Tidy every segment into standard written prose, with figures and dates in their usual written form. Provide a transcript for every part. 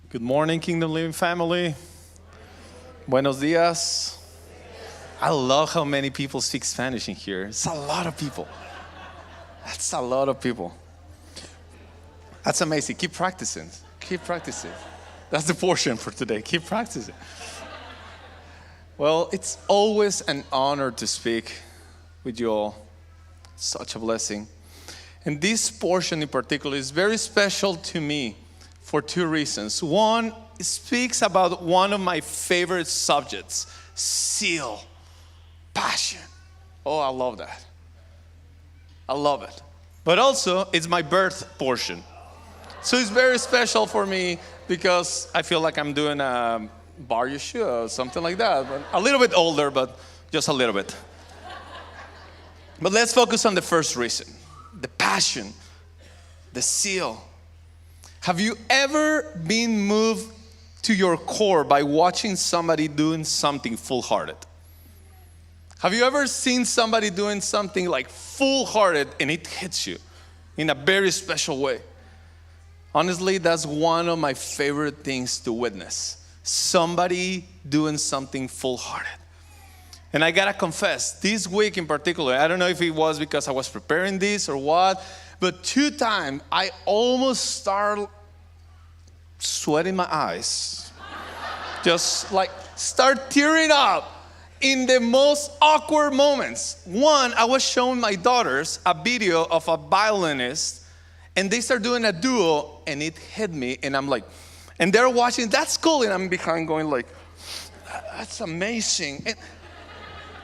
Good morning, Kingdom Living family. Buenos dias. I love how many people speak Spanish in here. It's a lot of people. That's a lot of people. That's amazing. Keep practicing. Keep practicing. That's the portion for today. Keep practicing. Well, it's always an honor to speak with you all. Such a blessing. And this portion in particular is very special to me for two reasons. One, it speaks about one of my favorite subjects, Celo, Pasion. Oh, I love that. I love it. But also, it's my birth portion. So it's very special for me because I feel like I'm doing a bar Yeshua or something like that. But a little bit older, but just a little bit. But let's focus on the first reason, the passion, the Celo. Have you ever been moved to your core by watching somebody doing something full-hearted? Have you ever seen somebody doing something like full-hearted and it hits you in a very special way? Honestly, that's one of my favorite things to witness. Somebody doing something full-hearted. And I gotta confess, this week in particular, I don't know if it was because I was preparing this or what, but 2 times I almost started sweating my eyes. Just like start tearing up in the most awkward moments. One, I was showing my daughters a video of a violinist and they start doing a duo and it hit me and I'm like, and they're watching, that's cool. And I'm behind going like, that's amazing.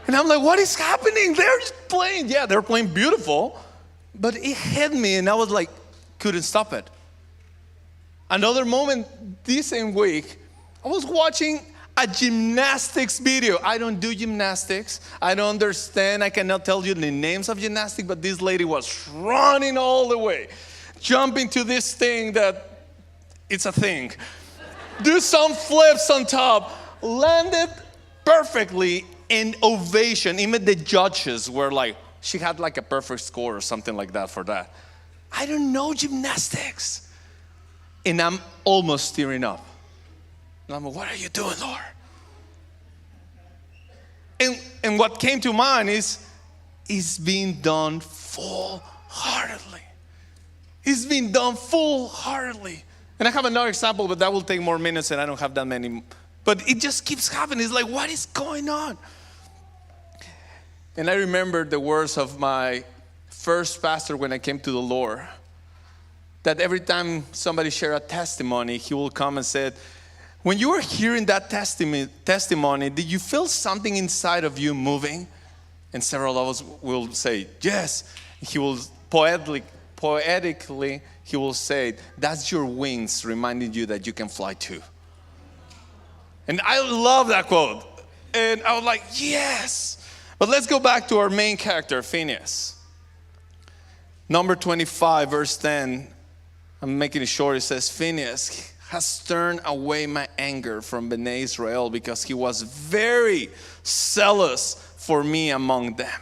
And I'm like, what is happening? They're just playing. Yeah, they're playing beautiful. But it hit me and I was like, couldn't stop it. Another moment this same week, I was watching a gymnastics video. I don't do gymnastics. I don't understand. I cannot tell you the names of gymnastics, but this lady was running all the way, jumping to this thing that it's a thing. Do some flips on top, landed perfectly in ovation. Even the judges were like, she had like a perfect score or something like that for that. I don't know gymnastics. And I'm almost tearing up. And I'm like, what are you doing, Lord? And what came to mind is, it's being done full-heartedly. It's being done full-heartedly. And I have another example, but that will take more minutes and I don't have that many. But it just keeps happening. It's like, what is going on? And I remember the words of my first pastor when I came to the Lord. That every time somebody shared a testimony, he will come and say, when you were hearing that testimony, did you feel something inside of you moving? And several of us will say, yes. He will poetically, he will say, that's your wings reminding you that you can fly too. And I love that quote. And I was like, yes. But let's go back to our main character, Fineas. Number 25, verse 10. I'm making it short. It says, Fineas has turned away my anger from Bnei Israel because he was very zealous for me among them.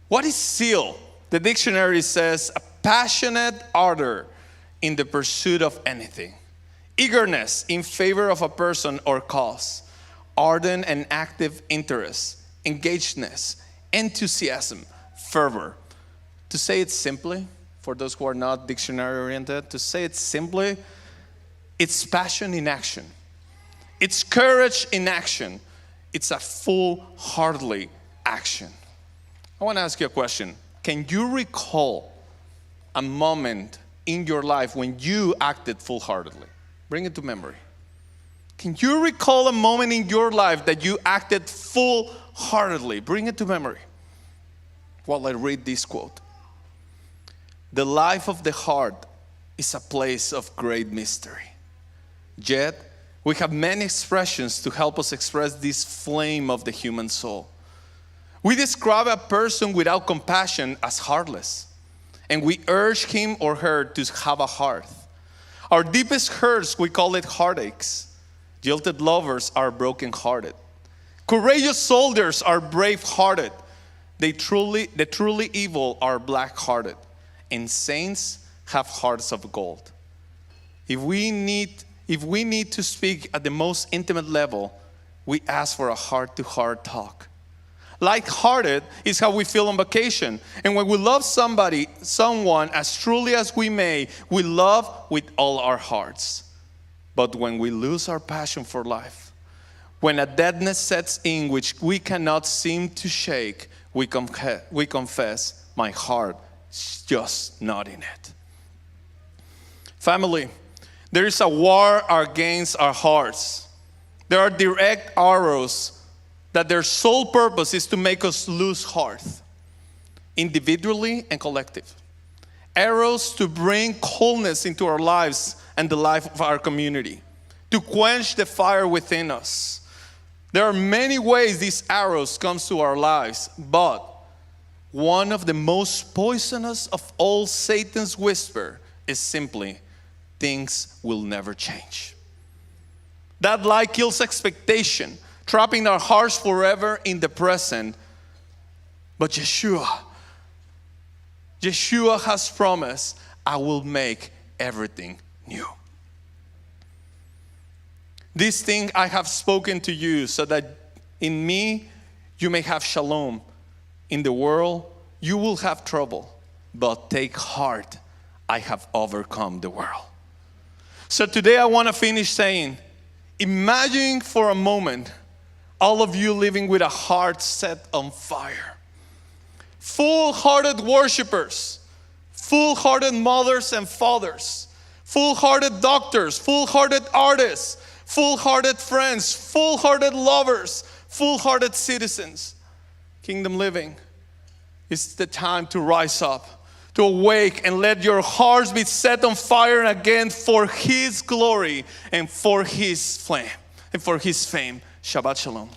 What is zeal? The dictionary says, a passionate ardor in the pursuit of anything. Eagerness in favor of a person or cause. Ardent and active interest. Engagedness. Enthusiasm. Fervor. To say it simply, for those who are not dictionary oriented, to say it simply, it's passion in action. It's courage in action. It's a full-heartedly action. I want to ask you a question. Can you recall a moment in your life when you acted full-heartedly? Bring it to memory. Can you recall a moment in your life that you acted full-heartedly? Bring it to memory. While I read this quote. The life of the heart is a place of great mystery. Yet, we have many expressions to help us express this flame of the human soul. We describe a person without compassion as heartless, and we urge him or her to have a heart. Our deepest hurts, we call it heartaches. Jilted lovers are broken-hearted. Courageous soldiers are brave-hearted. The truly evil are black-hearted. And saints have hearts of gold. If we need if we need to speak at the most intimate level, we ask for a heart-to-heart talk. Lighthearted is how we feel on vacation. And when we love someone as truly as we may, we love with all our hearts. But when we lose our passion for life, when a deadness sets in which we cannot seem to shake, we confess, my heart is just not in it. Family, there is a war against our hearts. There are direct arrows that their sole purpose is to make us lose heart, individually and collective. Arrows to bring coldness into our lives and the life of our community, to quench the fire within us. There are many ways these arrows come to our lives, but one of the most poisonous of all Satan's whisper is simply, things will never change. That lie kills expectation, trapping our hearts forever in the present. But Yeshua has promised, I will make everything new. This thing I have spoken to you, so that in me you may have shalom. In the world you will have trouble, but take heart, I have overcome the world. So today I want to finish saying, imagine for a moment all of you living with a heart set on fire. Full-hearted worshipers, full-hearted mothers and fathers, full-hearted doctors, full-hearted artists, full-hearted friends, full-hearted lovers, full-hearted citizens. Kingdom living, it's the time to rise up, to awake, and let your hearts be set on fire again for His glory and for His flame and for His fame. Shabbat Shalom.